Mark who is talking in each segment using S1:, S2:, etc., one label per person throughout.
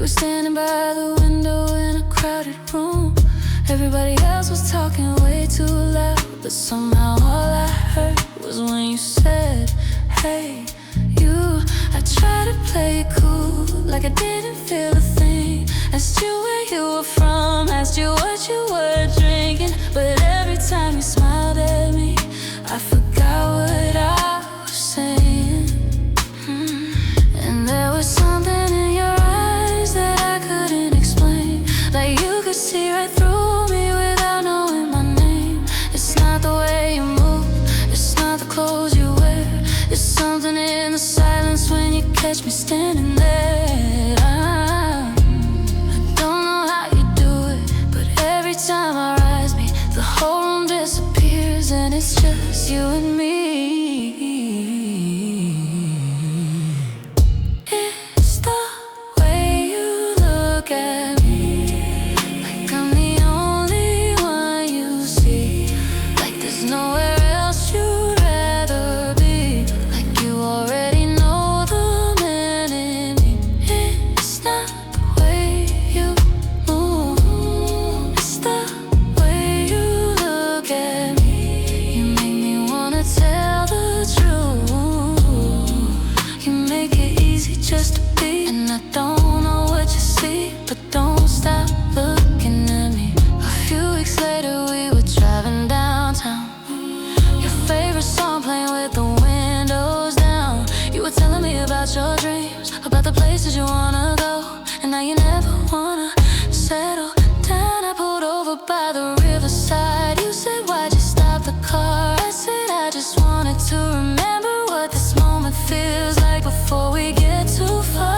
S1: were standing by the window in a crowded room. Everybody else was talking way too loud, but somehow all I heard was when you said, hey, you. I tried to play it cool, like I didn't feel a thing. Asked you where you were from, asked you what you were drinking, but every time you smiled at me, I forgot what I was saying. And there was something in your eyes that I couldn't explain, like you could see right through me without knowing my name. It's not the way you move, it's not the clothes you wear, it's something in the silence when you catch me standing there. I don't know how you do it, but every time I rise me, the whole room disappears and it's just you and me. It's the way you look at me, like I'm the only one you see, like there's nowhere else you'd rather be, like you already know the man in me. It's not the way you move, it's the way you look at me. You make me wanna tell the truth. You make it easy just to be, and I don't know what you see, but don't stop looking at me. A few weeks later we were driving downtown, your favorite song playing with the windows down. You were telling me about your dreams, about the places you wanna go, and now you never wanna settle down. I pulled over by the riverside. You said, why'd you stop the car? I said, I just wanted to remember what this moment feels like before we get too far.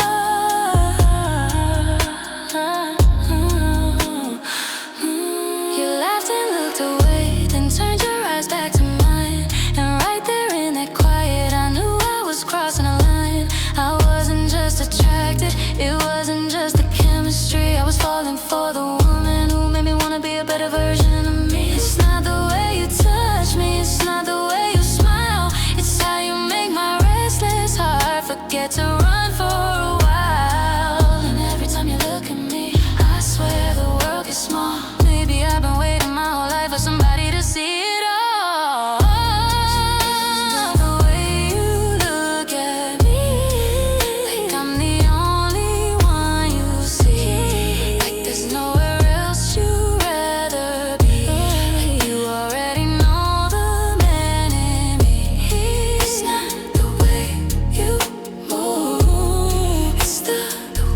S1: You laughed and looked away, then turned your eyes back to mine, and right there in that quiet I knew I was crossing a line. I wasn't just attracted, it wasn't just the chemistry, I was falling for the woman who made me wanna be a better version of me. It's not the way you touch me, it's not the way you smile, it's how you make my restless heart forget to run for a while. And every time you look at me, I swear the world gets small. Maybe I've been waiting my whole life for somebody to see it all. The way you look at me, like I'm the only one you see, like there's nowhere else you'd rather be, like you already know the man in me. It's not the way you move, it's the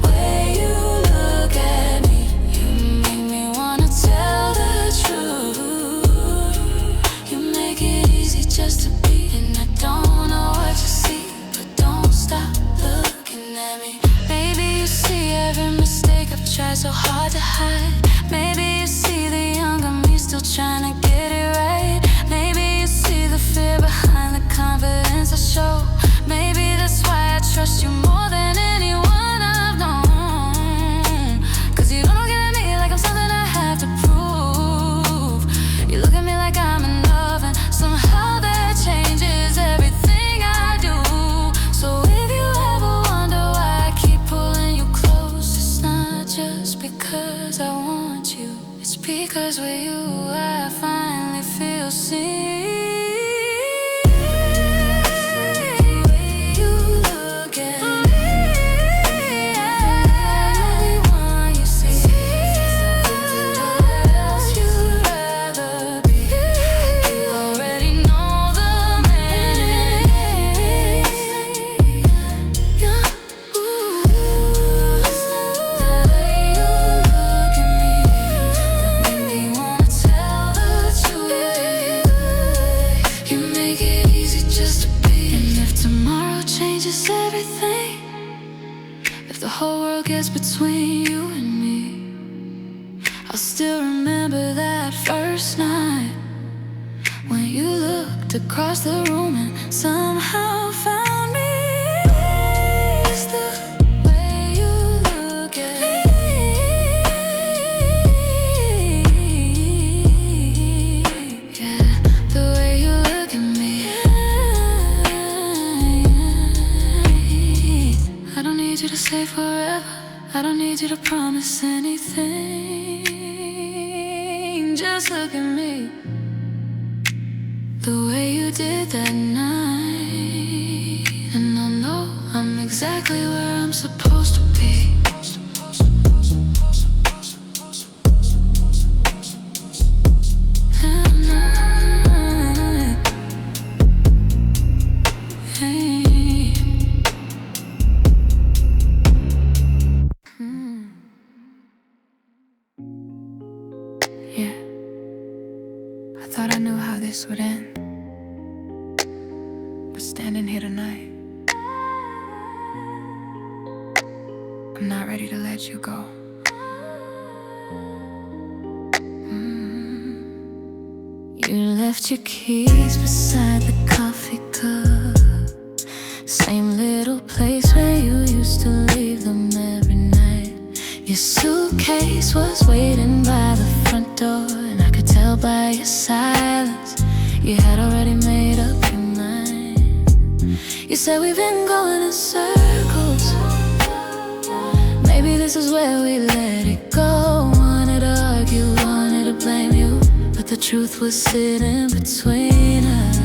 S1: way you look at me. You make me wanna tell the truth. You make it easy just to be, and I don't know what you see, but don't stop looking at me. Maybe you see every mistake I've tried so hard to hide. Maybe you see the younger me still trying to get it right. Maybe you see the fear behind the confidence I show. Maybe that's why I trust you more than anyone I've known, 'cause you don't look at me like I'm something I have to prove. You look at me like I'm enough, and somehow that changes everything I do. So if you ever wonder why I keep pulling you close, it's not just because I want you, it's because with you I finally feel seen. The way you look at me, I'm the one you see, nowhere else you'd rather be, you already know the man in me. Ooh, the way you look at me, that make me wanna tell the truth. You make it easy just to be, and if tomorrow changes everything, if the whole world gets between you and me, I'll still remember that first night when you looked across the room and somehow found me. It's the way you look at me, yeah, the way you look at me. I don't need you to say forever, I don't need you to promise anything. Just look at me, the way you did that night. And I know I'm exactly where I'm supposed to be. Yeah, I thought I knew how this would end, but standing here tonight, I'm not ready to let you go. You left your keys beside the coffee cup, same little place where you used to leave them every night. Your suitcase was waiting by the front door, and I could tell by your silence you had already made up your mind. You said we've been going in circles, maybe this is where we let it go. Wanted to argue, wanted to blame you, but the truth was sitting between us,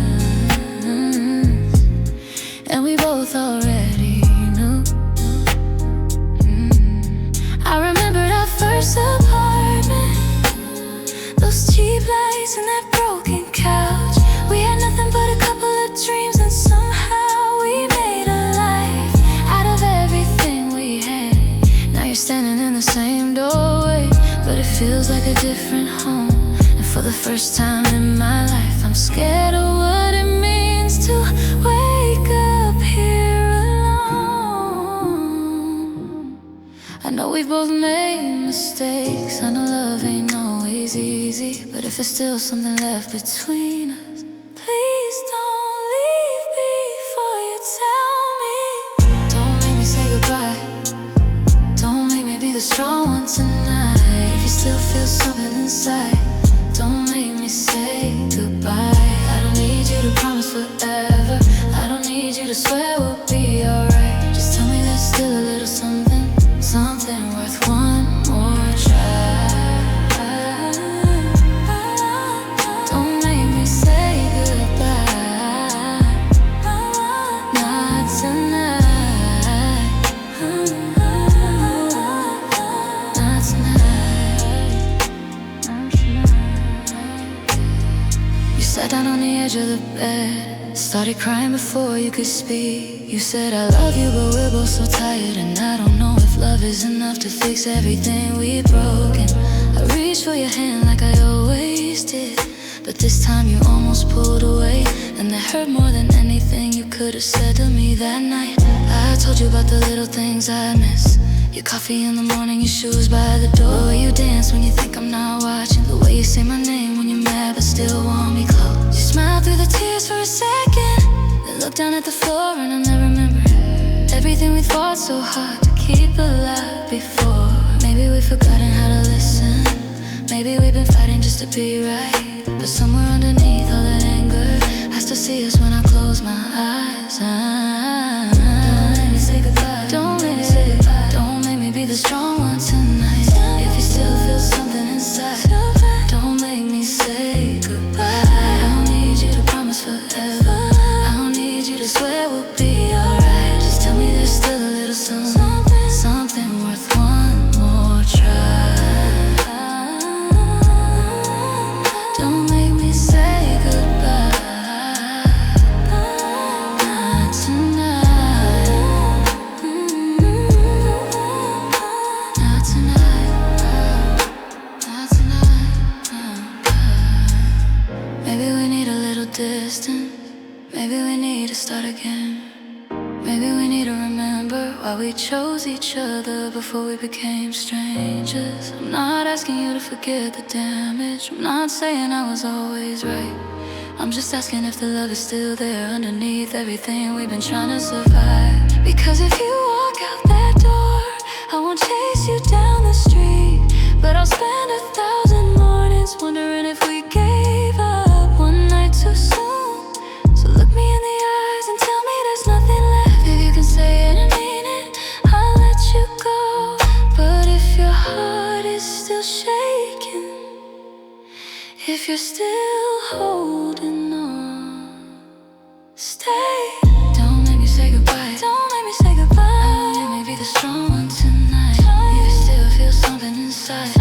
S1: and we both already knew. I remembered our first apartment, those cheap lights and that broken couch. We had nothing but a couple of dreams, and somehow we made a life out of everything we had. Now you're standing in the same doorway, but it feels like a different home. And for the first time in my life, I'm scared of what it means to wake up here alone. I know we've both made mistakes, I know love ain't always easy, but if there's still something left between us, please don't leave before you tell me. Don't make me say goodbye, don't make me be the strong one tonight. If you still feel something inside, don't make me say goodbye. I don't need you to promise forever, I don't need you to swear we'll be alright. Just tell me there's still a little something, something worth one more try. Don't make me say goodbye, not tonight, not tonight. You sat down on the edge of the bed, started crying before you could speak. You said I love you, but we're both so tired, and I don't know if love is enough to fix everything we've broken. I reached for your hand like I always did, but this time you almost pulled away, and that hurt more than anything you could have said to me that night. I told you about the little things I miss, your coffee in the morning, your shoes by the door, the way you dance when you think I'm not watching, the way you say my name when you're mad but still want me close. You smiled through the tears for a second, then looked down at the floor, and I never remembered everything we fought so hard to keep alive before. Maybe we've forgotten how to listen, maybe we've been fighting just to be right, but somewhere underneath all that anger, I still see us when I close my eyes. Don't make me say goodbye, don't make me say goodbye, don't make me be the strong one tonight. If you still feel something inside, don't make me say goodbye. I don't need you to promise forever, I don't need you to swear we'll be alright. Just tell me there's still a little something, something worth one more try. Don't make me say goodbye, not tonight, not tonight, not tonight. Maybe we need a little distance, maybe we need to start again. Maybe we need to remember why we chose each other before we became strangers. I'm not asking you to forget the damage, I'm not saying I was always right, I'm just asking if the love is still there underneath everything we've been trying to survive. Because if you walk out that door, I won't chase you down the street, but I'll spend 1,000 mornings wondering if we gave up one night too soon. So look me in the eyes and tell me there's nothing left. If you can say it and mean it, I'll let you go. still holding on. Stay. Don't make me say goodbye. Don't make me say goodbye. I know you may be the strong one tonight. You still feel something inside.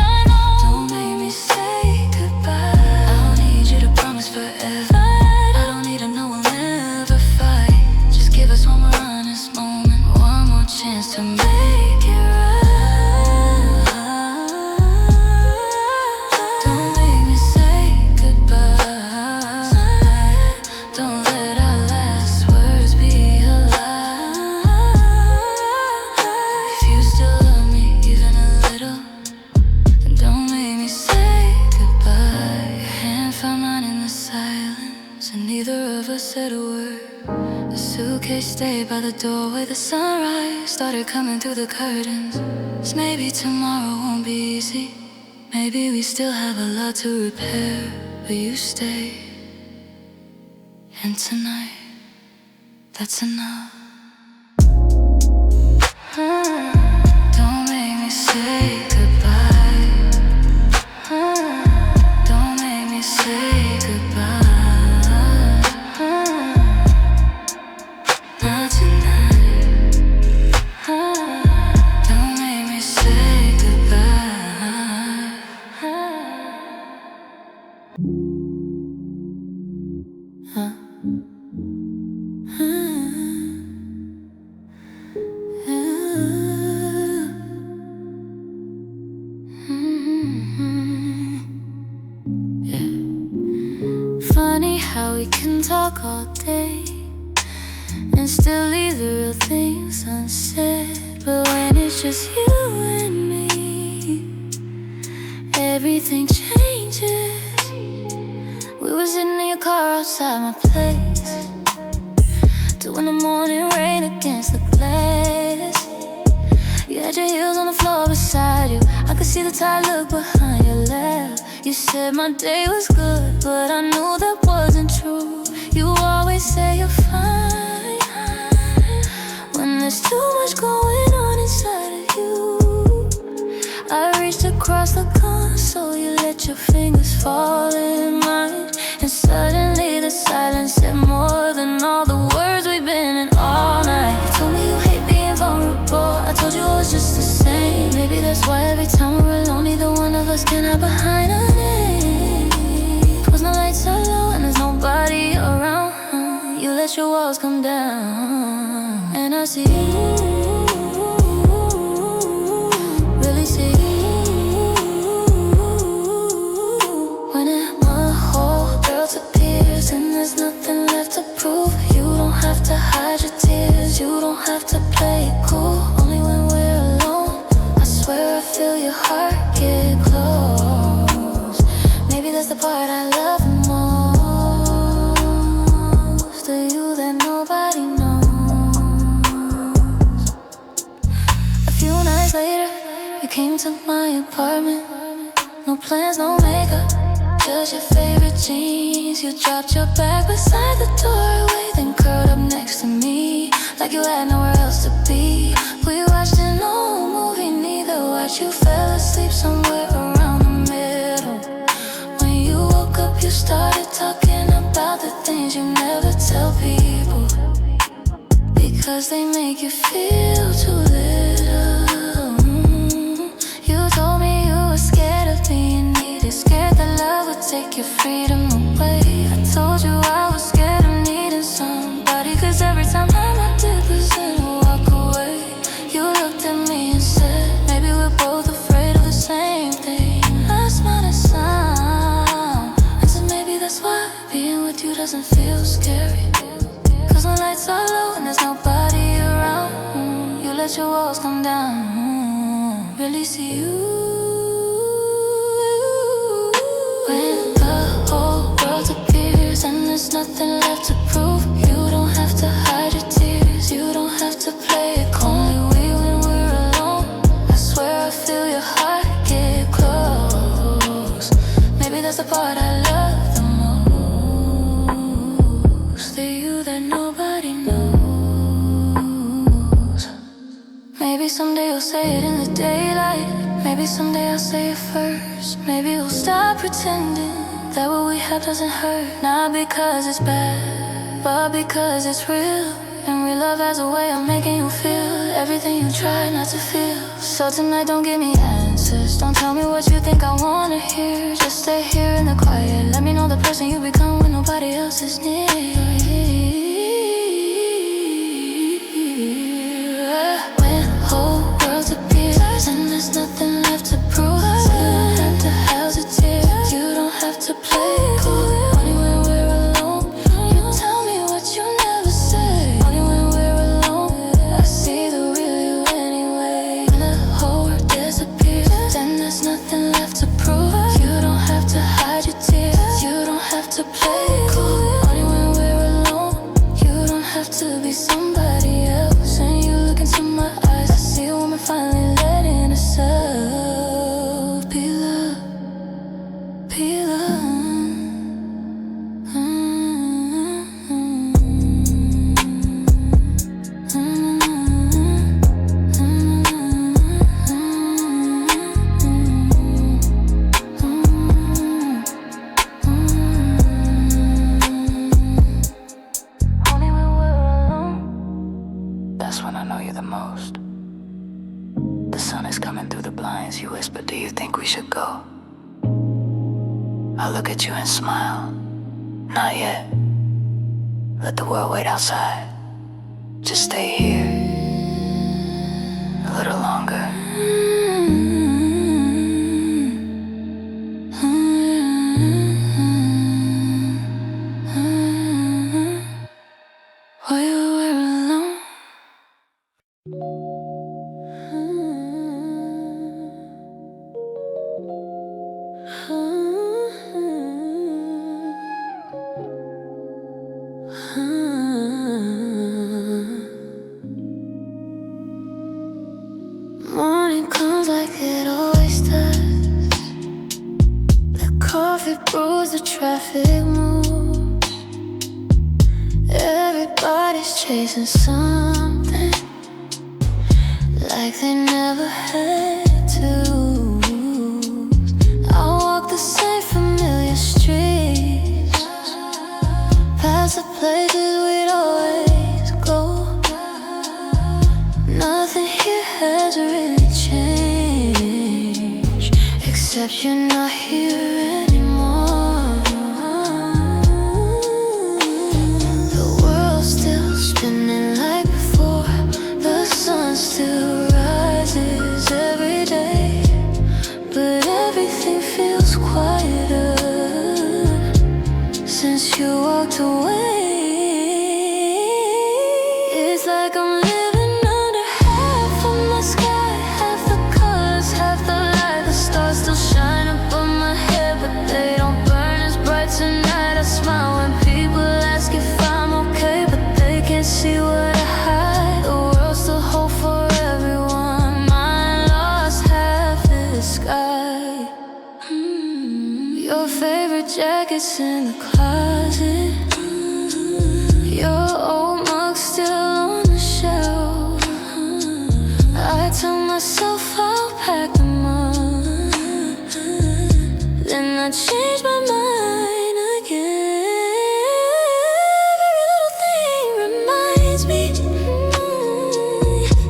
S1: Don't make me say goodbye. I don't need you to promise forever. I don't need to know we'll never fight. Just give us one more honest moment, one more chance to make it right. Don't make me say goodbye. Don't let our last words be a lie. If you still love me even a little, then don't make me say goodbye. Your hand found mine in the silence, and neither of us said a word. The suitcase stayed by the doorway. The sunrise started coming through the curtains. So maybe tomorrow won't be easy. Maybe we still have a lot to repair, but you stay. And tonight, that's enough. Don't make me say goodbye. Don't make me say goodbye. Not tonight. Don't make me say goodbye. Funny how we can talk all day and still leave the real things unsaid. But when it's just you and me, everything changes. We were sitting in your car outside my place, 2 in the morning, rain against the glass. You had your heels on the floor beside you. I could see the tired look behind your laugh. You said my day was good, but I knew that wasn't true. You always say you're fine when there's too much going on inside of you. I reached across the console, you let your fingers fall in mine, and suddenly the silence said more than all the words we've been in all night. You told me you hate being vulnerable. I told you I was just the same. Maybe that's why every time we're alone, neither one of us can hide behind a name. 'Cause the lights are low and there's nobody around. You let your walls come down, and I see you, really see you. When my whole world appears and there's nothing left to prove. You don't have to hide your tears, you don't have to play it cool. Only when we're alone, I swear I feel your heart get close. Maybe that's the part I love the most, the you that nobody knows. A few nights later, you came to my apartment. No plans, no makeup, just your favorite jeans. You dropped your bag beside the doorway, then curled up next to me like you had nowhere else to be. We watched an old movie, neither watched. You fell asleep somewhere around the middle. When you woke up, you started talking about the things you never tell people, because they make you feel too little. You told me you were scared of being needed, scared that love would take your freedom away. I told you I was scared of needing somebody, 'cause every time I'm a dip was in a walk away. You looked at me and said, maybe we're both afraid of the same thing. That's not a sound. I said maybe that's why being with you doesn't feel scary. 'Cause when lights are low and there's nobody around, you let your walls come down, really see you. When the whole world appears and there's nothing left to prove. You don't have to hide your tears, you don't have to play it cool. Only we when we're alone, I swear I feel your heart get close. Maybe that's the part I love the most, the you that nobody knows. Maybe someday you'll say it in the daylight. Maybe someday I'll say it first. Maybe we'll stop pretending that what we have doesn't hurt. Not because it's bad, but because it's real. And real love has a way of making you feel everything you try not to feel. So tonight don't give me answers, don't tell me what you think I wanna hear. Just stay here in the quiet, let me know the person you become when nobody else is near. When whole worlds appear and there's nothing left to prove, you don't have to hesitate, you don't have to play it cool. Only when we're alone, you tell me what you never say. Only when we're alone, I see the real you anyway. When the whole world disappears, then there's nothing left to prove. You don't have to hide your tears, you don't have to play it cool. Only when we're alone, you don't have to be somebody else. And you look into my eyes, I see a woman finally letting herself be loved, be loved. Only when we're alone, that's when I know you the most. The sun is coming through the blinds, you whisper, do you think we should go? I look at you and smile, not yet. Let the world wait outside, just stay here a little longer. While you were alone. Morning comes like it always does. The coffee brews, the traffic moves. Everybody's chasing something like they never had to. I walk the same familiar streets, past the places we'd always go. Nothing here has really changed, except you're not here anymore. The world's still spinning like before, the sun still rises every day, but everything feels quieter since you walked away. It's like I'm living under half of my sky, half the colors, half the light. The stars still shine above my head, but they don't burn as bright tonight. I smile when people ask if I'm okay, but they can't see what I hide. The world's still whole for everyone, mine lost half the sky. Your favorite jacket's in the closet, your old mug's still on the shelf. I tell myself I'll pack them up, then I change my mind again. Every little thing reminds me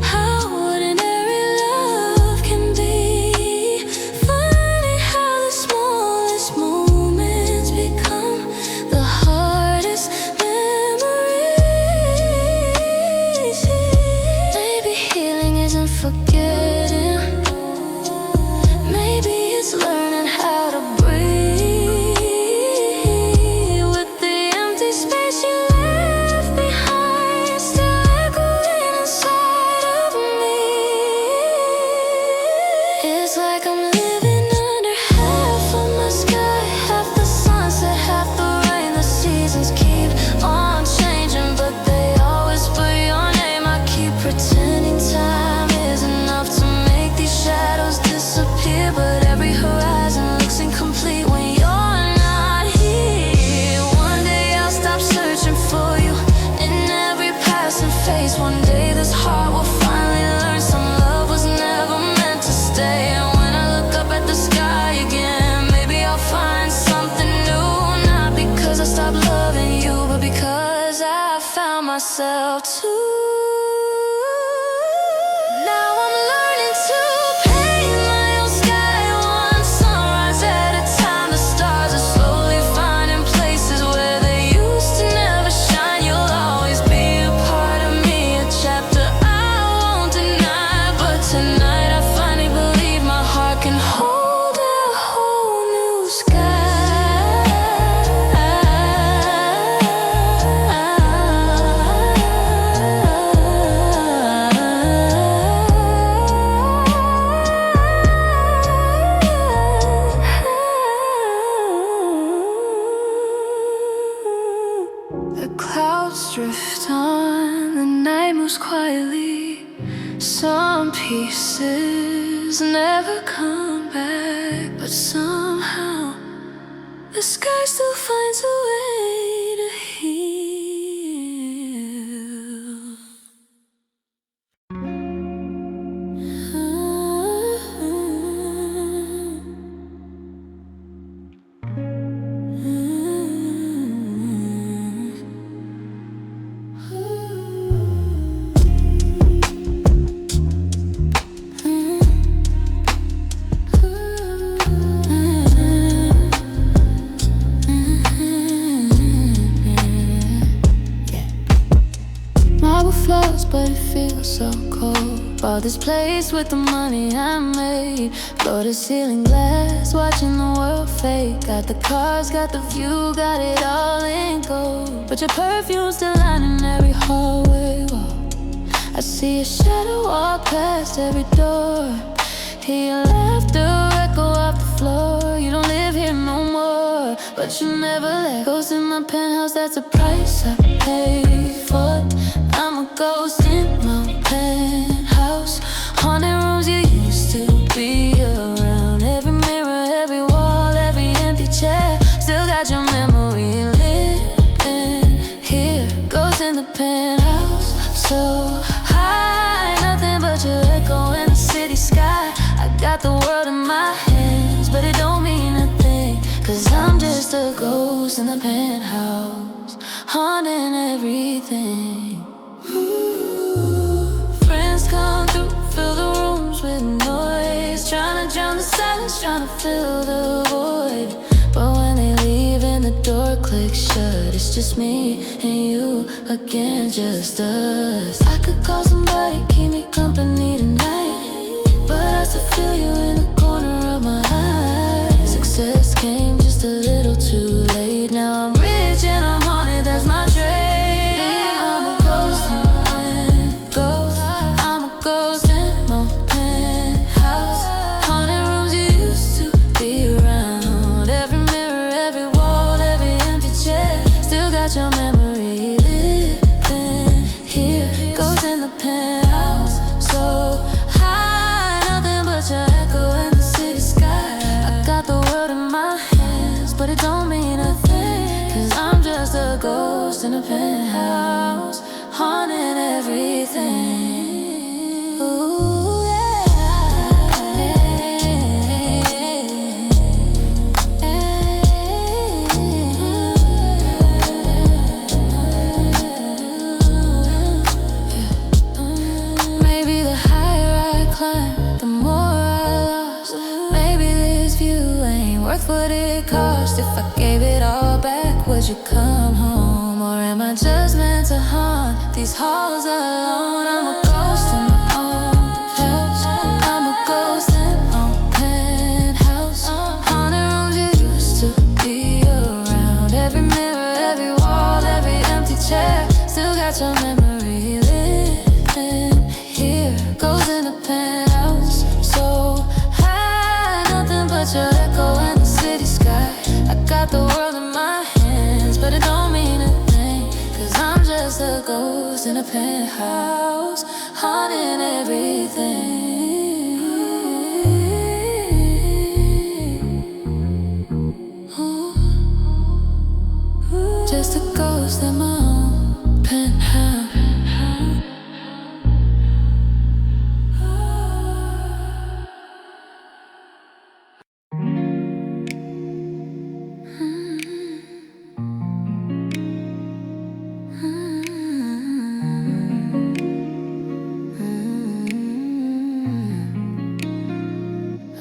S1: how ordinary love can be. Funny how the smallest moments become the hardest memories. Maybe healing isn't forgetting, maybe it's learning how to breathe. With the empty space you left behind still echoing inside of me. It's like I'm living under half of my sky, half the sunset, half the rain. The seasons keep on changing, but they always put your name. I keep pretending time is enough to make these shadows disappear, but every horizon looks incomplete when you're not here. One day I'll stop searching for you in every passing phase. One day this heart will finally learn some love was never meant to stay. And when I look up at the sky again, maybe I'll find something new. moves quietly. Some pieces never come back, but somehow the sky still finds a way to heal. But it feels so cold. Bought this place with the money I made. Floor to ceiling glass, watching the world fade. Got the cars, got the view, got it all in gold. But your perfume's still lining every hallway wall. I see a shadow walk past every door. Hear your laughter echo off the floor. You don't live here no more, but you never let. Ghost in my penthouse, that's a price I pay for. I'm a ghost in my penthouse. Haunted rooms you used to be around. Every mirror, every wall, every empty chair. Still got your memory living here. Ghost in the penthouse, so high. Nothing but your echo in the city sky. I got the world in my hands, but it don't mean a thing, 'cause I'm just a ghost in the penthouse, haunting everything. Friends come through, fill the rooms with noise, trying to drown the silence, trying to fill the void. But when they leave and the door clicks shut, it's just me and you again, just us. I could call somebody, keep me company tonight, but I still feel you in the corner of my eye. Success came just a little too late. Now I'm rich and I'm haunted, that's my trade. Your memory living here. Goes in the penthouse, so high. Nothing but your echo in the city sky. I got the world in my hands, but it don't mean a thing, 'cause I'm just a ghost in a penthouse, haunting everything. Ooh, yeah. The more I lost, maybe this view ain't worth what it cost. If I gave it all back, would you come home? Or am I just meant to haunt these halls alone? I'm a ghost in my own house. I'm a ghost in my own penthouse. Haunted rooms you used to be around. Every mirror, every wall, every empty chair. Still got your memory living here. Goes in the penthouse, so high. Nothing but your echo in the city sky. I got the world in my hands, but it don't mean a thing, 'cause I'm just a ghost in a penthouse, haunting everything. Ooh. Just a ghost in my own penthouse.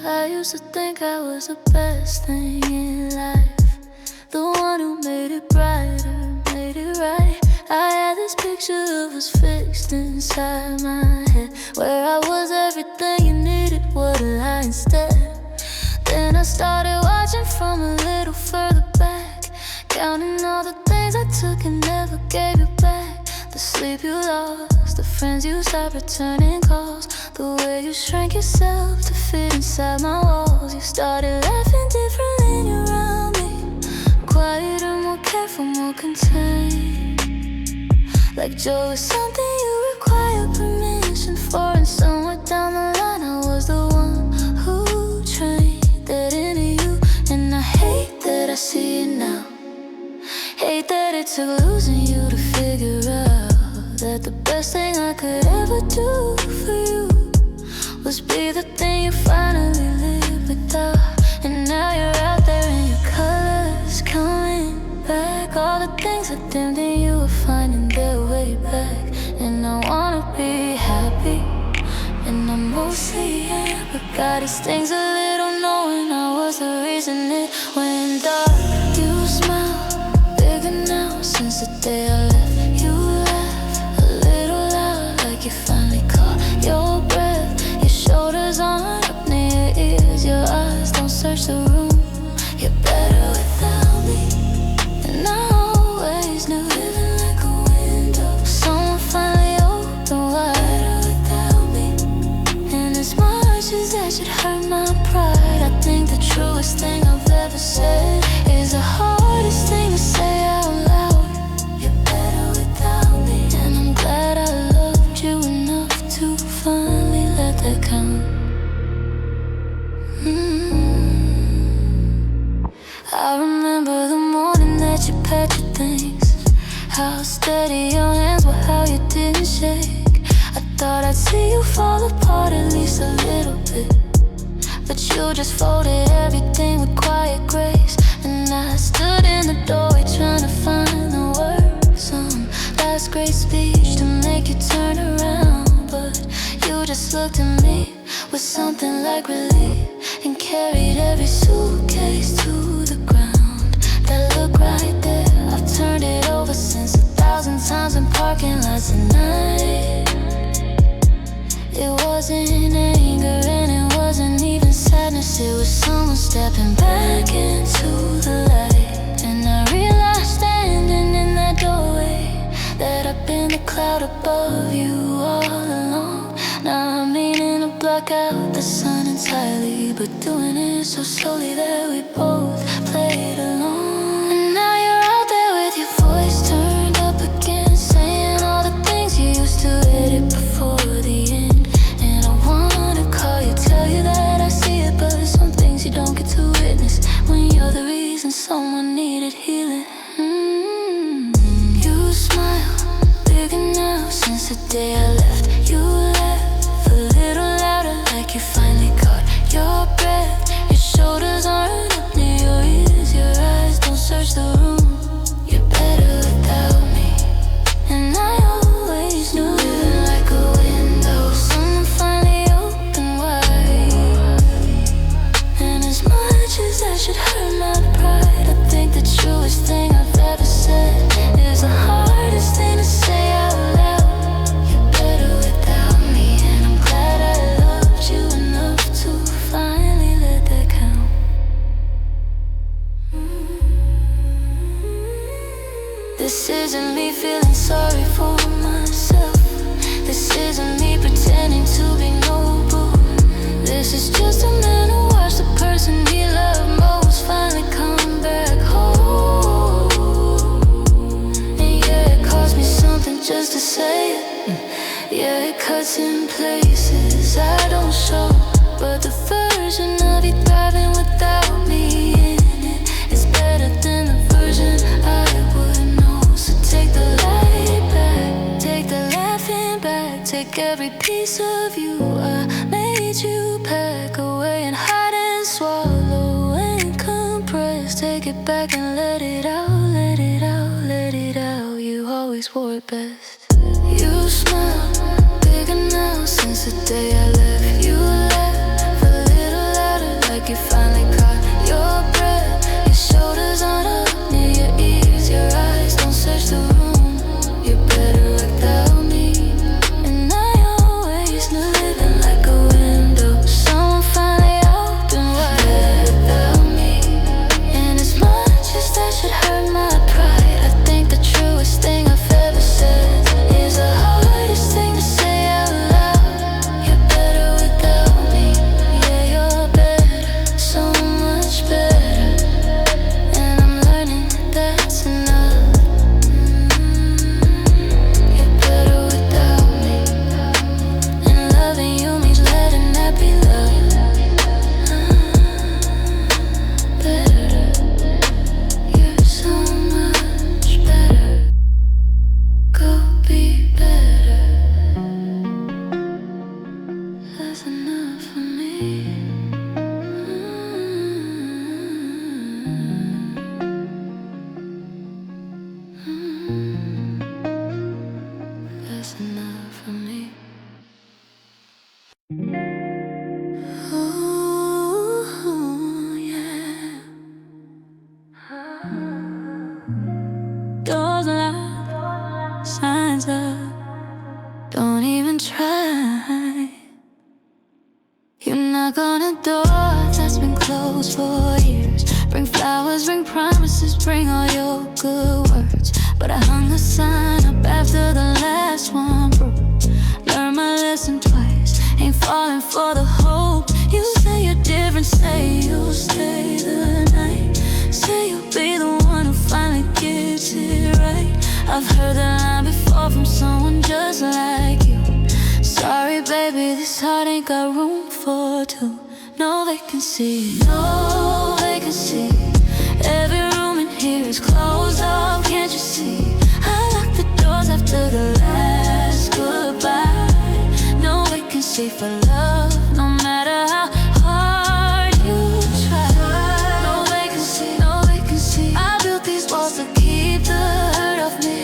S1: I used to think I was the best thing in life, the one who made it brighter, made it right. I had this picture of us fixed inside my head, where I was everything you needed, what a lie instead. Then I started watching from a little further back, counting all the things I took and never gave you back. The sleep you lost, the friends you stopped returning calls, the way you shrank yourself to fit inside my walls. You started laughing differently around me, quieter, more careful, more contained. Like joy was something you required took losing you to figure out that the best thing I could ever do for you was be the thing you finally lived without. And now you're out there and your colors coming back. All the things that dimmed in you are finding their way back. And I wanna be happy, and I mostly am, but got these things a little knowing I was the reason it went dark. You smile bigger now since the day I left. You laugh a little loud like you finally caught your breath. Your shoulders aren't up near your ears. Your eyes don't search the room. You're better without me, and I always knew. Living like a window, someone finally opened wide. Without me, and as much as that should hurt my pride, I think the truest thing I've ever said is the hardest thing to say out loud. You're better without me, and I'm glad I loved you enough to finally let that count. I remember the morning that you packed your things, how steady your hands were, how you didn't shake. I thought I'd see you fall apart at least a little bit, but you just folded everything with quiet grace. And I stood in the doorway trying to find the words, some last great speech to make you turn around. But you just looked at me with something like relief and carried every suitcase to the ground. That look right there, I've turned it over since 1,000 times in parking lots at night. It wasn't anger and it wasn't even sadness. It was someone stepping back into the light. And I realized standing in that doorway that I've been the cloud above you all along. Now I'm meaning to block out the sun entirely, but doing it so slowly that we both played along. And now you're out there with your voice turned up again, saying all the things you used to edit before the end. And I wanna call you, tell you that I see it, but some things you don't get to witness when you're the reason someone needed healing. You smile bigger now since the day I left. You laugh a little louder like you finally caught your breath. Your shoulders aren't up near your ears. Your eyes don't search the room. You're better without me, and I always knew. Living like a window, someone finally opened wide. And as much as that should hurt my pride, I think the truest thing I've ever said is the hardest thing to say out loud. You're better without me, and I'm glad I loved you enough to finally let that count. This isn't me feeling sorry for myself. This isn't me pretending to be noble. This is just a man who watched the person he loved most finally come back home. And yeah, it cost me something just to say it. Yeah, it cuts in places I don't show, but the version of you thriving without me in it is better than the version I would know. So take the light back, take the laughing back, take every piece of you I made you pack away and hide and swallow and compress. Take it back and let it out, let it out, let it out. You always wore it best. You smile bigger now since the day I left. You laugh a little louder like you finally caught your breath. Your shoulders aren't up near your ears. Your eyes don't search the room. You're better without me, and I always knew. Living like a window, someone finally opened wide. Without me, and as much as that should hurt my pride, I think the truest thing I've ever said is the hardest thing to say. even try. You knock on a door that's been closed for years. Bring flowers, bring promises, bring all your good words. But I hung the sign up after the last one broke. Learned my lesson twice, ain't falling for the hope. You say you're different, say you'll stay the night. Say you'll be the one who finally gets it right. I've heard that line before from someone just like you. Sorry baby, this heart ain't got room for two. No vacancy, no vacancy. Every room in here is closed off, can't you see? I lock the doors after the last goodbye. No vacancy for love, no matter how hard you try. No vacancy, no vacancy. I built these walls to keep the hurt off me.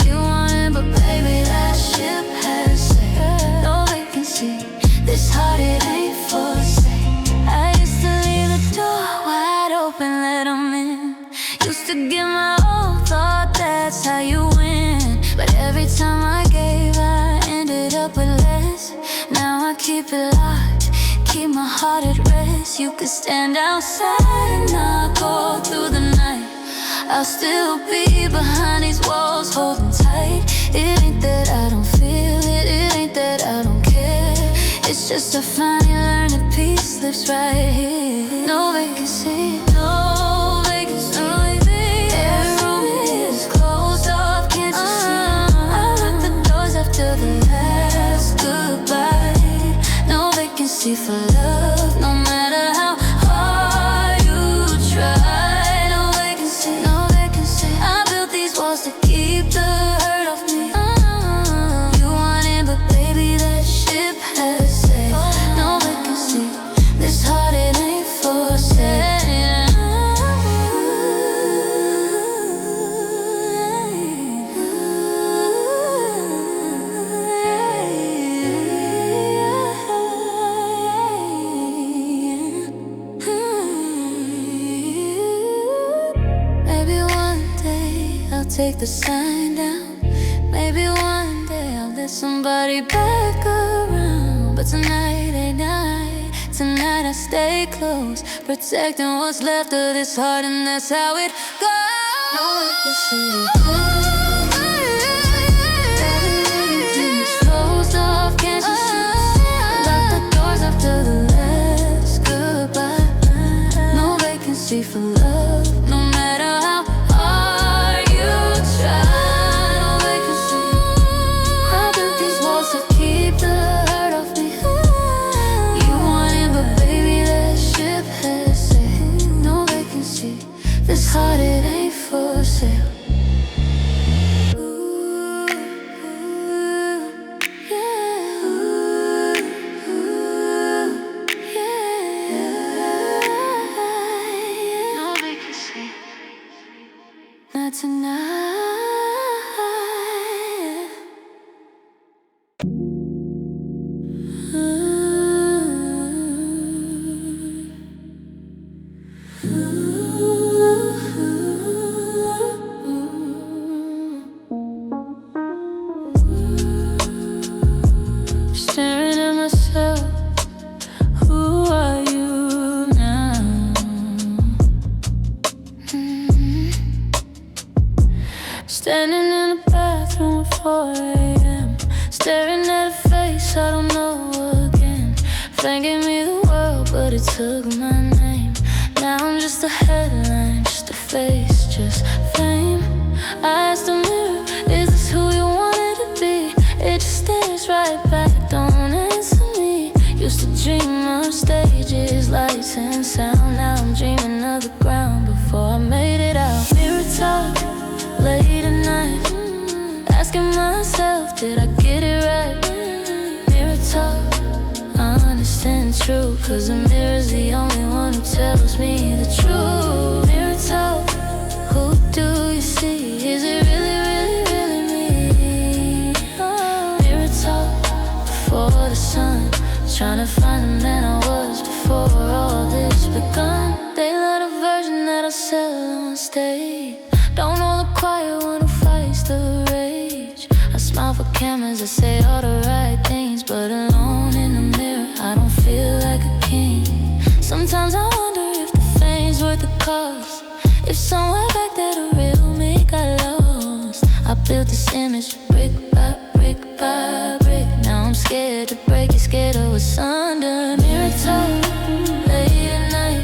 S1: You want it, but baby, that ship has sailed. No vacancy, this heart it ain't for sale. I used to leave the door wide open, let 'em in. Used to give my all, thought that's how you win. But every time I gave, I ended up with less. Now I keep it locked, keep my heart at rest. You could stand outside and I'll go through the night. I'll still be behind these walls holding tight. It ain't that I don't feel it, it ain't that I don't care. It's just I finally learned that peace lives right here. No vacancy, no vacancy. Every room is closed off, can't you see? I lock the doors after the last goodbye. No vacancy for love, no matter how hard you try. No vacancy, no vacancy. I built these walls to keep the hurt off me. You want it, but baby, that ship has sailed. No vacancy, this heart it ain't for sale. Maybe one day I'll take the sign down. Maybe one day I'll let somebody back around. But tonight ain't night. Tonight I stay close, protecting what's left of this heart, and that's how it goes. No vacancy. Everything's closed off, can't you see? Lock the doors after the last goodbye. No vacancy for love, no matter how hard you try. No vacancy. I built these walls to keep the hurt off me. You want it, but baby, that ship has sailed. No vacancy, this heart it ain't for sale. No vacancy, not tonight. Staring at myself, who are you now? Standing in the bathroom at 4 a.m. Staring at a face I don't know again. Fame gave me the world, but it took my name. Now I'm just a headline, just a face, just fame. I asked the mirror, is this who you wanted to be? It just stares right back, don't answer me. Used to dream of stages, lights and sound. Now I'm dreaming of the ground before I made it out. Mirror talk, late at night, asking myself, did I get it right? Mirror talk, I understand the truth, 'cause the mirror's the only one who tells me the truth. Mirror talk, who do you see? Is it really, really, really me? Mirror talk, before the sun, trying to find the man I was before all this begun. They love the version that I sell on stage. Don't know the quiet one who fights the rage. I smile Smile for cameras, I say all the right things, but alone in the mirror, I don't feel like a king. Sometimes I wonder if the fame's worth the cost, if somewhere back there the real me got lost. I built this image brick by brick by brick. Now I'm scared to break it, scared of what's under. Mirror talk, late at night,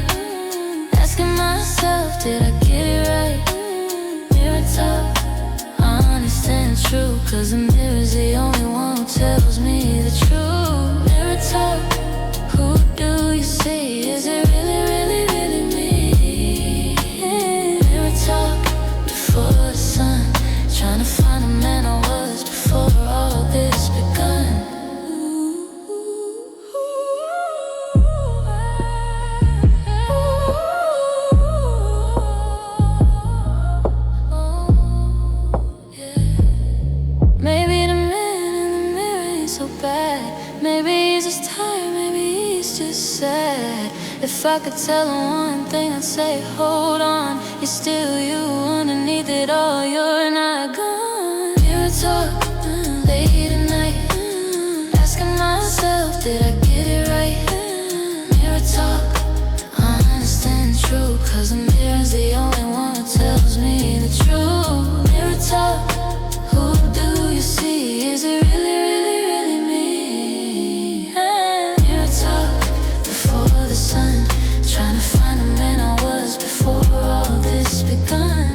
S1: asking myself, did I get it right? Mirror talk, honest and true, cause the mirror's the only one who tells me the truth. Mirror talk, who do you see? Is it really, really, really me? Mirror talk, before the sun, trying to find the man I was before all this begun. Maybe the man in the mirror ain't so bad. Maybe he's just tired, maybe he's just sad. If I could tell him one thing, I'd say, hold on, you're still you. Underneath it all, you're not gone. Mirror talk, late at night, asking myself, did I get it right? Mirror talk, honest and true, cause the mirror's the only one who tells me the truth. Mirror talk, who do you see? Is it really, really, really me? Mirror talk, before the sun, trying to find the man I was before all this begun.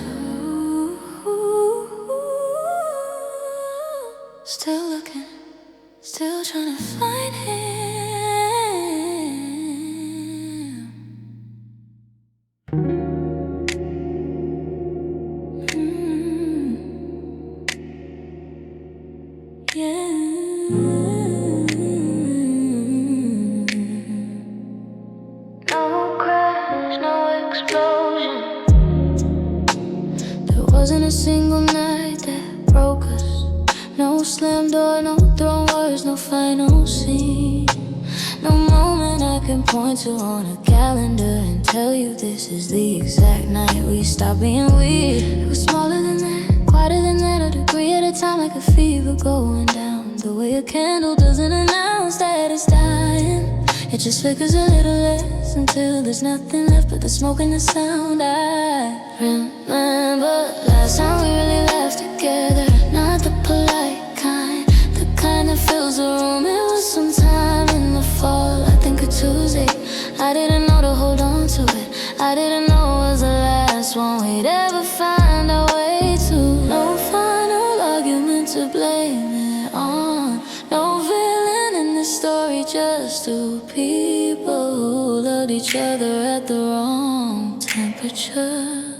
S1: Still looking, still trying to find him. Yeah. No crash, no explosion. There wasn't a single night that broke us. No slam door, no thrown words, no final scene. No moment I can point to on a calendar and tell you this is the exact night we stopped being weird. It was smaller than that, quieter than that, a degree at a time, like a fever going down. The way a candle doesn't announce that it's dying, it just flickers a little less until there's nothing left but the smoke and the sound. I remember last time we really laughed together, not the polite kind, the kind that fills the room. It was sometime in the fall, I think a Tuesday. I didn't know to hold on to it, I didn't know it was the last one we'd ever find our way to. No final argument to blame it on, no villain in this story, just two people who loved each other at the wrong temperature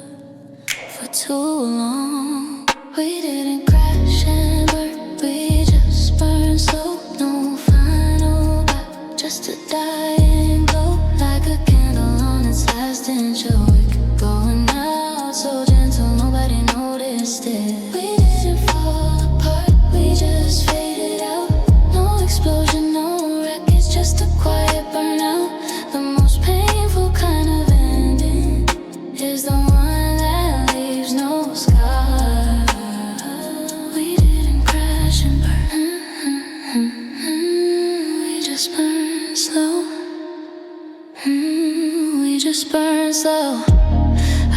S1: for too long. We didn't crash and burn, we just burned slow. No final bow, just a die and go, like a candle on its last inch. A wick going out, so gentle nobody noticed it. We didn't fall apart, we just faded out. No explosion, no wreckage, just a quiet burnout. The most painful kind of ending is the one that leaves no scar. We didn't crash and burn, we just burned slow. We just burned slow.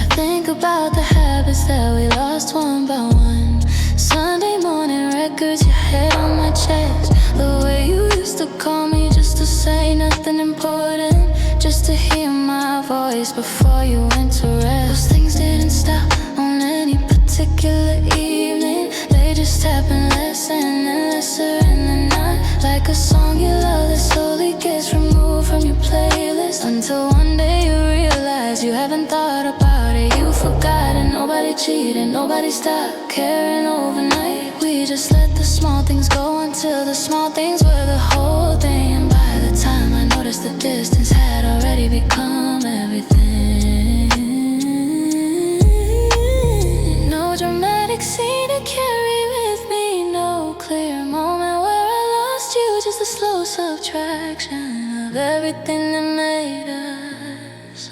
S1: I think about the habits that we lost one by one. Sunday morning records, your head on my chest. The way you used to call me just to say nothing important, just to hear my voice before you went to rest. Those things didn't stop on any particular evening, they just happened less and then lesser in the night. Like a song you love that slowly gets removed from your playlist, until one day you realize you haven't thought about it. You forgot and nobody cheated, nobody stopped caring overnight. We just let the small things go until the small things were the whole thing. And by the time I noticed, the distance had already become everything. No dramatic scene to carry with me, no clear moment where I lost you, just a slow subtraction of everything that made us.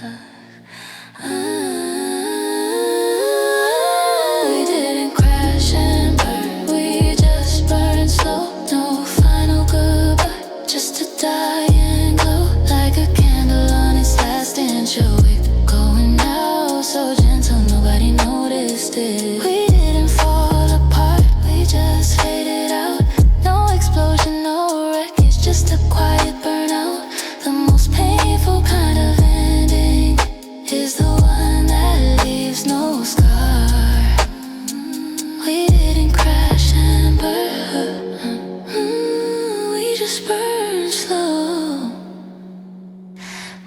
S1: We didn't crash and burn, we just just burn slow.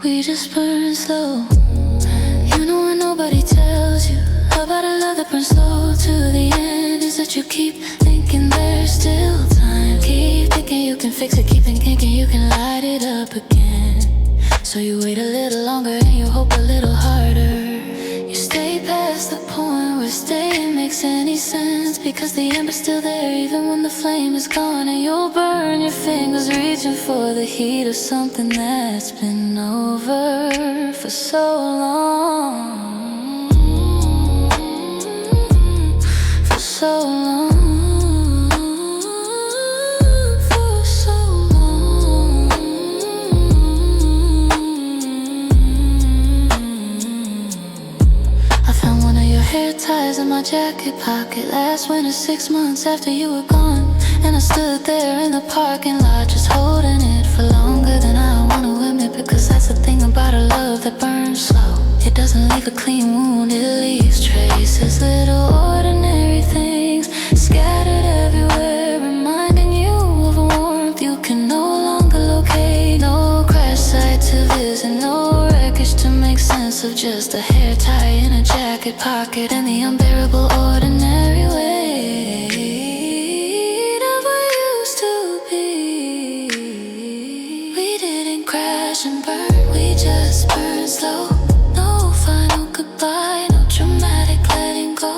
S1: We just burn slow. You know when nobody tells you about a love that burns slow to the end is that you keep thinking there's still time. Keep thinking you can fix it, keep thinking you can light it up again. So you wait a little longer and you hope a little harder. You stay past the point where staying makes any sense, because the ember's still there even when the flame is gone. And you'll burn your fingers reaching for the heat of something that's been over for so long. For so long. Hair ties in my jacket pocket last winter, 6 months after you were gone. And I stood there in the parking lot just holding it for longer than I want to admit, because that's the thing about a love that burns slow. It doesn't leave a clean wound, it leaves traces. Little ordinary things scattered everywhere, reminding you of a warmth you can no longer locate. No crash site to visit, no wreckage to make sense of, just a hair tie in a jacket pocket and the unbearable ordinary weight of what used to be. We didn't crash and burn, we just burned slow. No final goodbye, no dramatic letting go.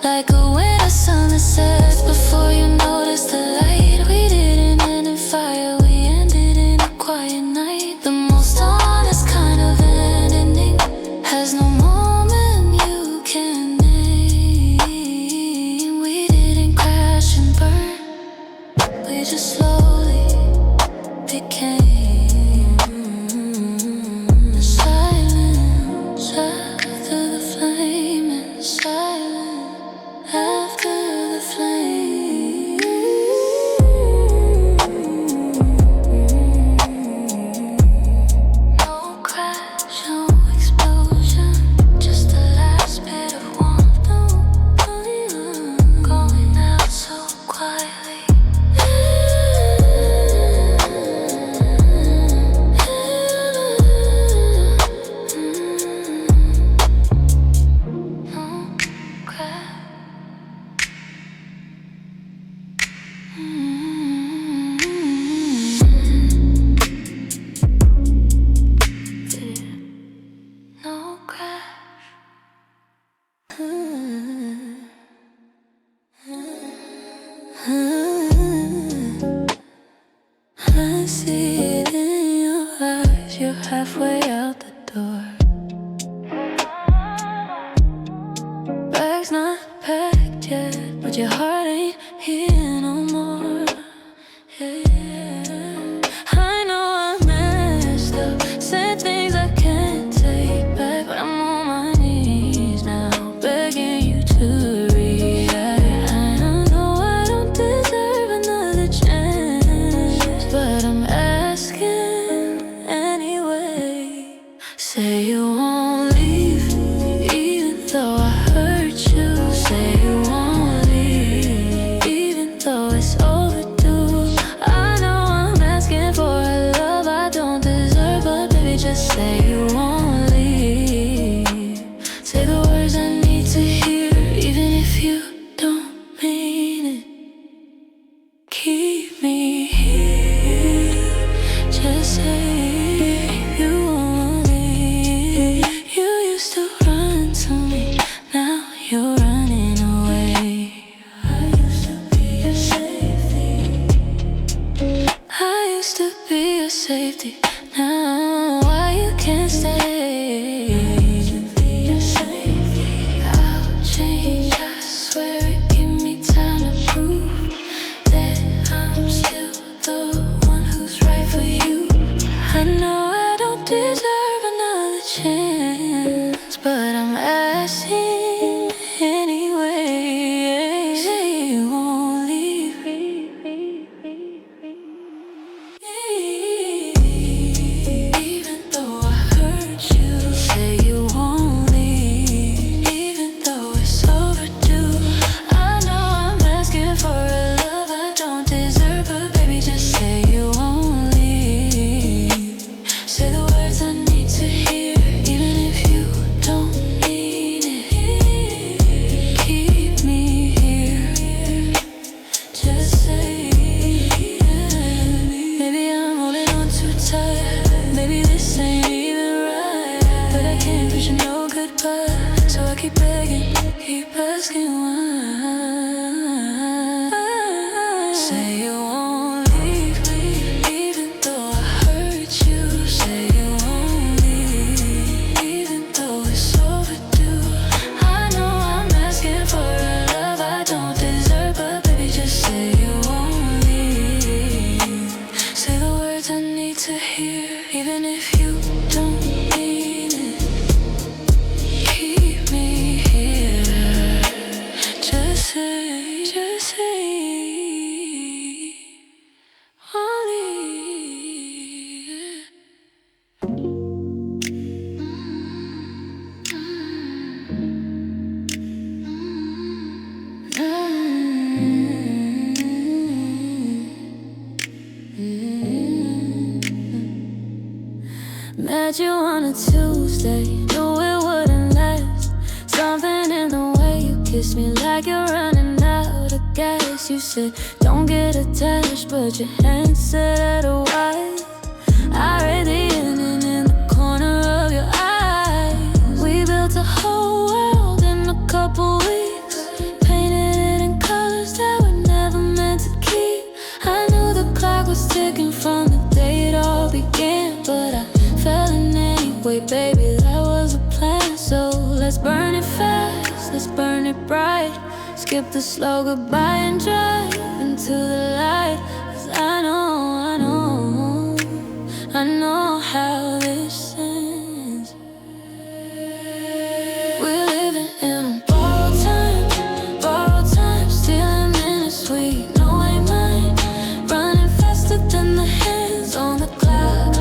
S1: Like a winter sun that sets before you notice the light. We didn't end in fire, we ended in a quiet night. The most honest kind of ending has no moment you can name. We didn't crash and burn, we just slowly became the silence after the flame, and silence after the flame. No crash, no explosion, just the last bit of warmth. No, going out so quietly. No crash. No crash. I see it in your eyes, you're halfway out the door. Bag's not packed yet, but your heart ain't here no more. Yeah. I know I messed up, said things I can't take back, but I'm on my knees now, begging you to react. I know I don't deserve another chance, but I'm asking anyway. Say you won't leave, even though I hurt you. Say you won't leave, even though it's overdue. I know I'm asking for a love I don't deserve, but baby, just say you won't leave. Say the words I need to hear, even if you don't mean it. Keep me here, just say you won't leave. You used to run to me, now you're running away. I used to be your safety. I used to be your safety. Now why you can't stay? I used to be your safety. I'll change, I swear it. Give me time to prove that I'm still the one who's right for you. I know I don't deserve another chance, but I'm asking anyway. Say you won't leave, even though I hurt you. asking why. Say you won't leave, even though I hurt you. Say you won't leave, even though it's overdue. I know I'm asking for a love I don't deserve, but baby, just say you won't leave. Say the words I need to hear, even if you don't mean it. Keep me here. Just say won't leave. Met you on a Tuesday, knew it wouldn't last. Something in the way you kissed me, like you're running out of gas. You said, don't get attached, but your hand said otherwise. I read the ending in the corner of your eye. We built a whole world in a couple weeks, painted it in colors that were never meant to keep. I knew the clock was ticking from the day it all began, but I fell in anyway, baby, that was a plan. So let's burn it fast, let's burn it bright. Skip the slow goodbye and drive into the light. 'Cause I know how this ends. We're living in borrowed time, stealing minutes we know ain't mine. Running faster than the hands on the clock,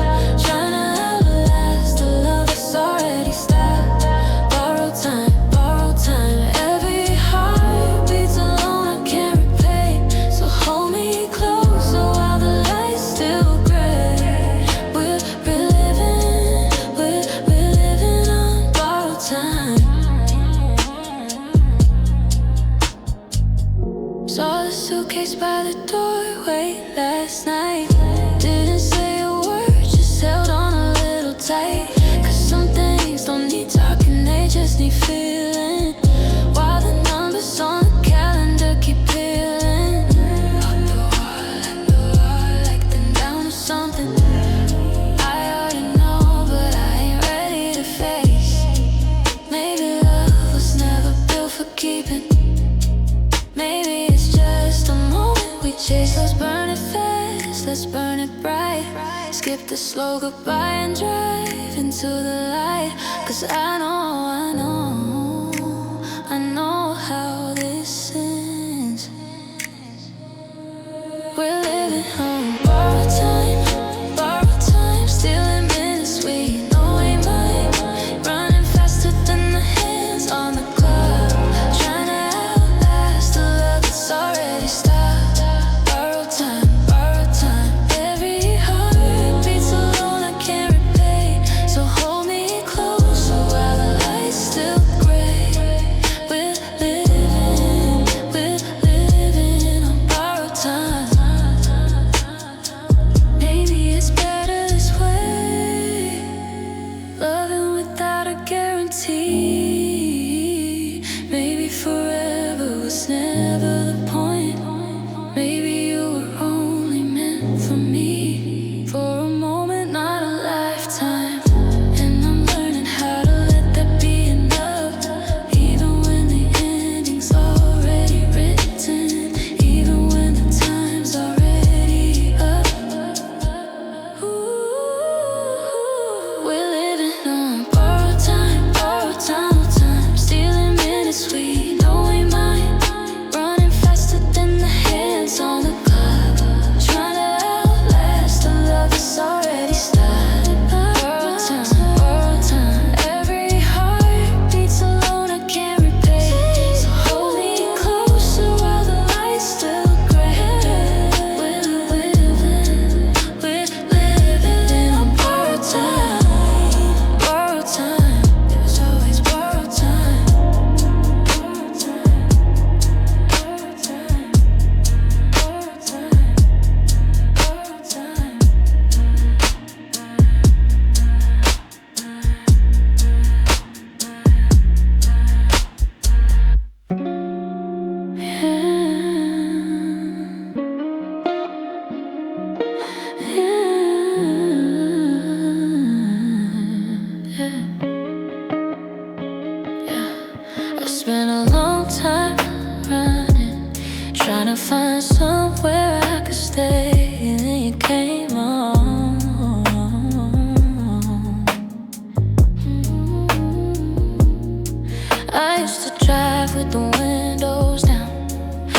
S1: trying to outlast the love that's already stopped. Borrowed time, every heart beats alone, I can't replay. So hold me closer while the light's still gray. We're living on borrowed time. Saw the suitcase by the doorway last night. Didn't say a word, just held on a little tight. 'Cause some things don't need talking, they just need feeling. While the numbers on the calendar keep peeling. Up the wall, like them down or something. I already know, but I ain't ready to face. Maybe love was never built for keeping. Maybe it's just a moment we chase. Let's burn it fast, let's burn it bright. Skip the slow goodbye and drive into the light. 'Cause I know how this ends. We're living on borrowed time, stealing minutes we know ain't mine. Running faster than the hands on the clock, trying to outlast the love that's already stopped. Borrowed time, every heart beats alone, I can't replay. So hold me closer while the light's still gray. We're living on borrowed time. came on. I used to drive with the windows down,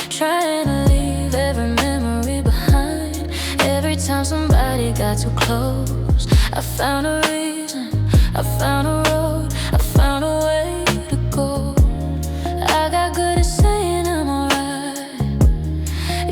S1: trying to leave every memory behind. Every time somebody got too close, I found a reason, I found a road, I found a way to go. I got good at saying I'm alright,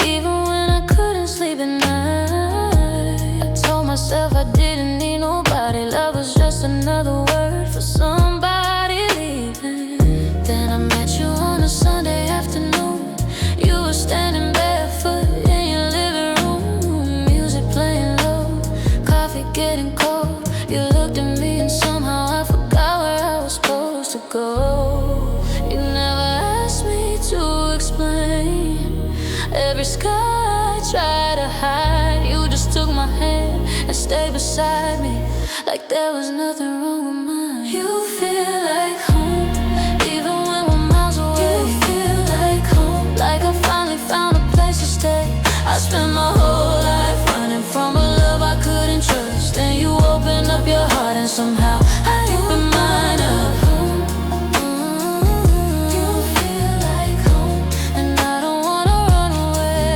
S1: even when I couldn't sleep at night. I told myself I didn't need nobody, love was just another word for somebody leaving. Then I met you on a Sunday afternoon. You were standing barefoot in your living room, music playing low, coffee getting cold. You looked at me and somehow I forgot where I was supposed to go. You never asked me to explain every sky I tried to hide. You just took my hand and stayed beside me like there was nothing wrong with mine. You feel like home, even when we're miles away. You feel like home, like I finally found a place to stay. I spent my whole life running from a love I couldn't trust. Then you opened up your heart and somehow I opened mine up. You feel like home, and I don't wanna run away.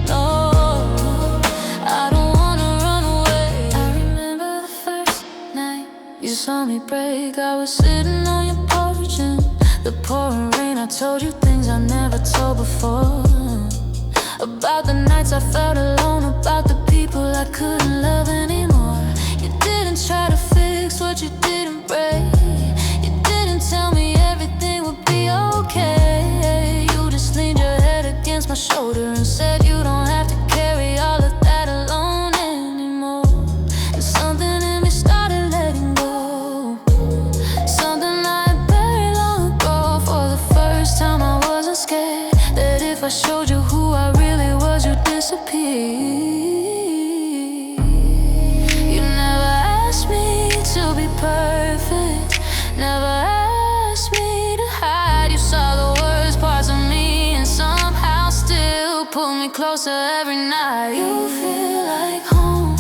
S1: No, I don't wanna run away. I remember the first night you saw me break. I was sitting on your porch in the pouring rain. I told you things I never told before, about the nights I felt alone, about the people I couldn't love anymore. You didn't try to fix what you didn't break. You didn't tell me everything would be okay. You just leaned your head against my shoulder and said you don't have to carry all of that alone anymore. And something in me started letting go, something I had buried long ago. For the first time I wasn't scared that if I showed you who I really was, you'd disappear. You never asked me to be perfect, never asked me to hide. You saw the worst parts of me and somehow still pull me closer every night. You feel like home,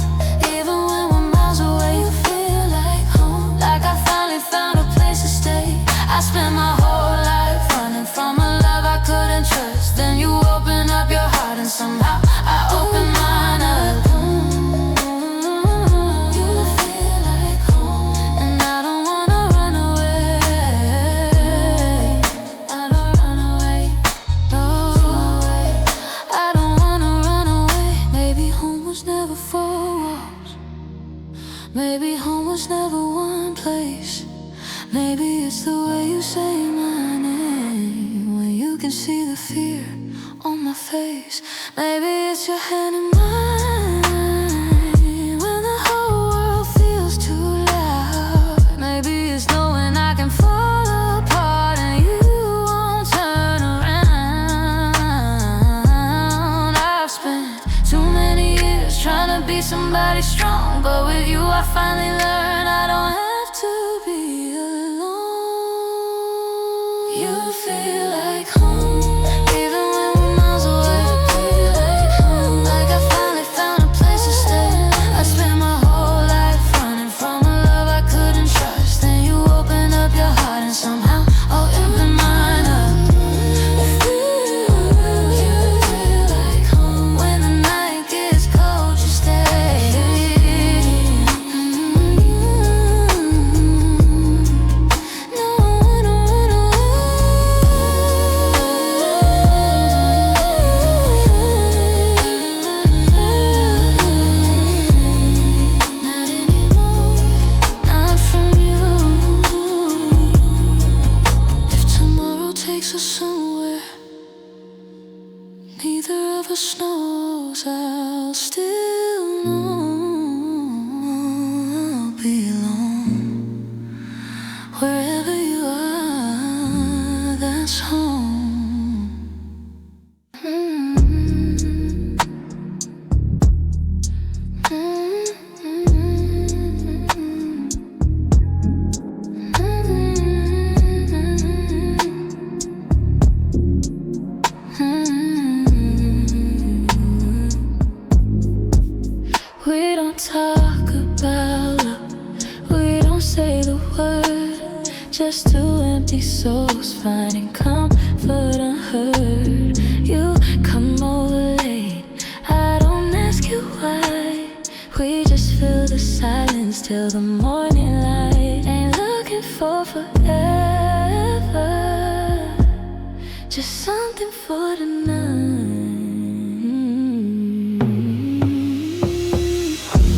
S1: even when we're miles away. You feel like home, like I finally found a place to stay. I spent my whole life running from a love I couldn't trust. Then you opened up your heart and somehow I opened mine up. You feel like home, and I don't wanna run away. I don't run away, no. I don't wanna run away. Maybe home was never four walls, maybe home was never one place. Maybe it's the way you say my name when you can see the fear on my face. Maybe it's your hand in mine when the whole world feels too loud. Maybe it's knowing I can fall apart and you won't turn around. I've spent too many years trying to be somebody strong, but with you I finally learned I don't have to be alone. You feel like home, even when we're miles away. You feel like home, like I finally found a place to stay. I spent my whole life running from a love I couldn't trust. Then you opened up your heart and somehow I'll open mine up. You feel like home, when the night gets cold you stay. No, I don't run not anymore, not from you. If tomorrow takes us somewhere neither of us knows, I'll still know I'll be alone. Wherever you are, that's home. don't talk about love, we don't say the word. Just two empty souls finding comfort unheard. You come over late, I don't ask you why. We just fill the silence till the morning light. Ain't looking for forever, just something for tonight.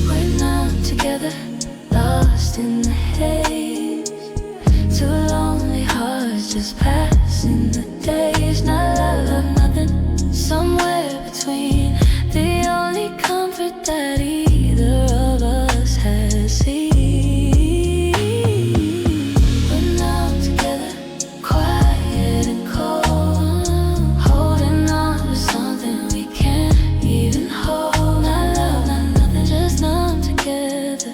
S1: We're numb together, lost in the haze. Two lonely hearts just passing the days. Not love, nothing, somewhere between. The only comfort that either of us has seen. We're numb together, quiet and cold, holding on to something we can't even hold. Not love, not nothing, just numb together,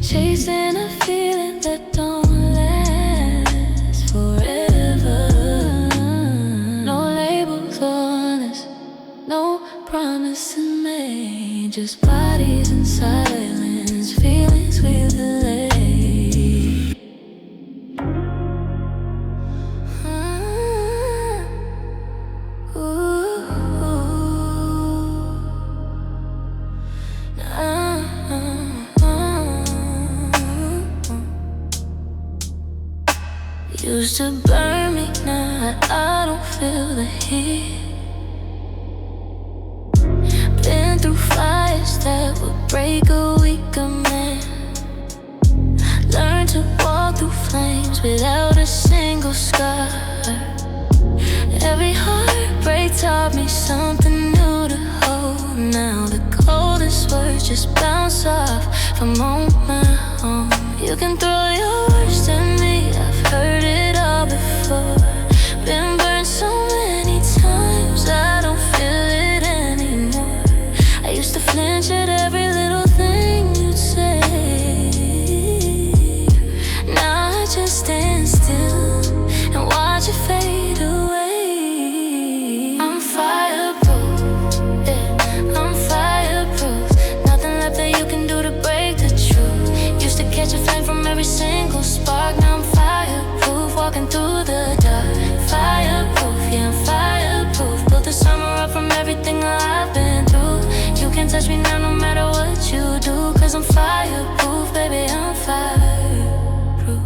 S1: chasing a feeling that don't last forever. No labels on us, no promises made, just bodies in silence, feelings we delay. Used to burn me, now I don't feel the heat. Been through fires that would break a weaker man. Learned to walk through flames without a single scar. Every heartbreak taught me something new to hold. Now the coldest words just bounce off from on my own. You can throw your worst at me, I've heard it all before. Been burned so many times, I don't feel it anymore. I used to flinch at every little thing you'd say. Now I just stand still and watch it fade away. I'm fireproof, yeah, I'm fireproof. Nothing left that you can do to break the truth. Used to catch a flame from every single spark. Now I'm fireproof, walking through the dark. Fireproof, yeah, I'm fireproof. Built the summer up from everything I've been through. You can't touch me now no matter what you do, 'cause I'm fireproof, baby, I'm fireproof.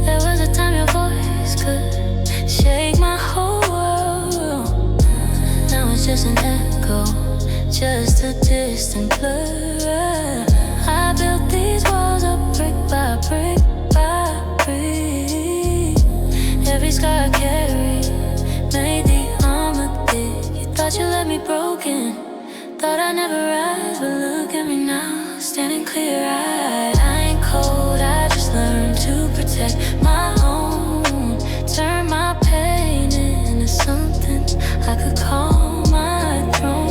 S1: There was a time your voice could shake my whole world. Now it's just an echo, just a distant blur. I built these walls up brick by brick by brick. Every scar I carry made the armor thick. You thought you left me broken, thought I'd never rise, but look at me now, standing clear-eyed. I ain't cold, I just learned to protect my own. Turn my pain into something I could call my throne.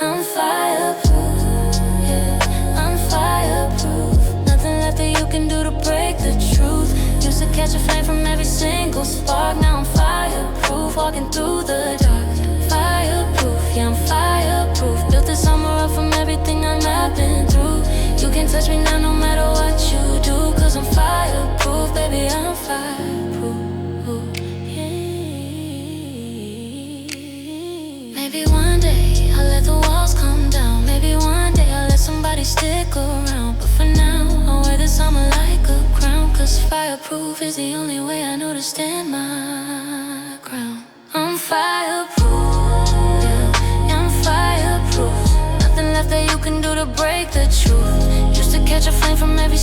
S1: I'm fireproof, yeah, I'm fireproof. Nothing left that you can do to break the truth. Used to catch a flame from every single spark. Now I'm fireproof, walking through the dark. Fireproof, yeah, I'm fireproof. Built the summer up from everything I've been through. You can't touch me now no matter what you do, 'cause I'm fireproof, baby, I'm fireproof. Maybe one day I'll let the walls come down. Maybe one day I'll let somebody stick around. But for now, I'll wear the summer like a crown, 'cause fireproof is the only way I know to stand my ground. I'm fireproof, yeah, I'm fireproof. Nothing left that you can do to break the truth. Used to catch a flame from every